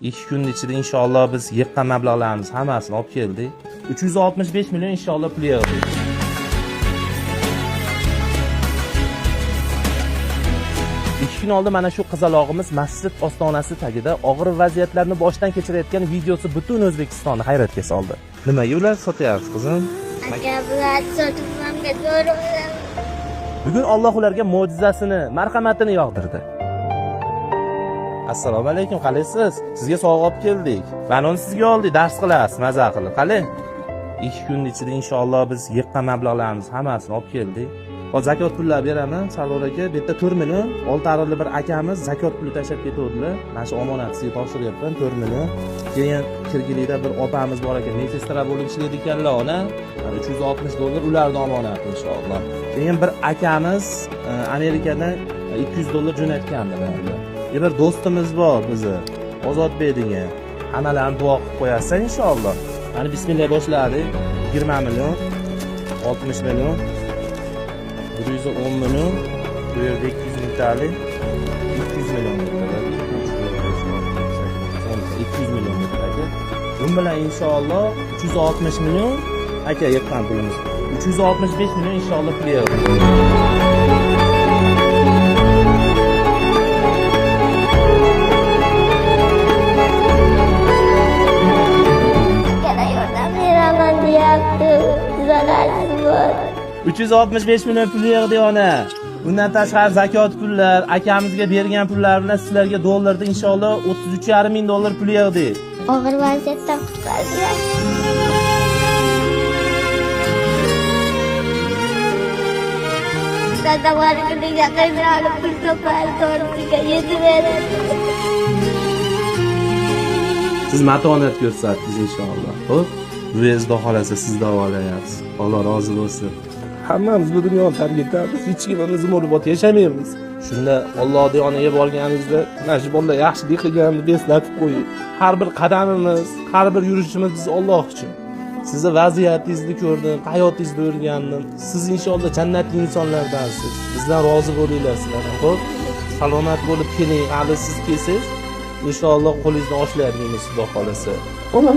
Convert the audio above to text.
2 kun ichida inshaalloh biz yiqqan mablag'larimiz hammasini olib keldik. 365 million inshaalloh pul yig'dik. 2 kun oldin mana shu qizalog'imiz masjid ostonasi tagida og'ir vaziyatlarni boshdan kechirayotgan videosi butun O'zbekistonni hayratga soldi. Nimaga ular sotyapsiz qizim? Aka bular sotuvimga to'g'ri. Bugun Alloh ularga mo'jizasini, marhamatini yog'dirdi. Assalomu alaykum, qalaysiz? Sizga sovg'a olib keldik. Mana uni sizga oldik, dars qilasiz, maza qilib. Qalay? 2 kun ichida inshaalloh biz yiqqan mablag'larimiz hammasini olib keldik. Hozir zakot pullar beraman, Sardor aka. Bu yerda 4 million, Oltiariqlik bir akamiz zakot puli tashlab ketuvdilar. Mana shu omonatga topshiryapman, 4 million. Keyin Kirgilikda bir opamiz bor ekan, medsestra bo'lib ishlaydi ekanlar, ona. $360 ularning omonati inshaalloh. Keyin bir akamiz Amerikadan $200 jo'natgandilar. Bir do'stimiz bor bizni, Ozodbek degan. Hammalarni duo qilib qo'yasiz inshaalloh. Mana bismillah boshladik. 20 million, 60 million, 110 million, bu yerda 200 mingtalik, 200 million. 200 million aka. Bu bilan inshaalloh 360 million aka yiqqan pulimiz. 365 million inshaalloh pul yig'dik. Yana yordam beraman deyapti. Zararsiz bor. 365 million pul yig'di ona. Bundan tashqari zakot pullar, akamizga bergan pullar bilan sizlarga dollarda inshaalloh $33,5 ming pul yig'di. Og'ir vaziyatdan qutqardilar. Dadamlarga qilgan pul topar, to'g'risiga yetaveradi. Siz matonat ko'rsatdingiz inshaalloh. Xo'p, Ruvezda xolasa siz davolayapsiz. Alloh rozi bo'lsin. Hammamiz bu dunyoni tark etamiz, hech kimimiz umrbod yashamaymiz. Shunda Allohning yoniga borganingizda mana shu bolalar yaxshilik qilganini eslatib qo'ying. Har bir qadamimiz, har bir yurishimiz biz Alloh uchun. Sizni vaziyatingizni ko'rdim, hayotingizni o'rgandim. Siz inshaalloh jannatli insonlardansiz. Bizdan rozi bo'linglar sizlar. Xo'p, salomat bo'lib keling. Hali siz kelsangiz, inshaalloh qo'lingizdan oshlaydigan Xudo xolasa. Ona,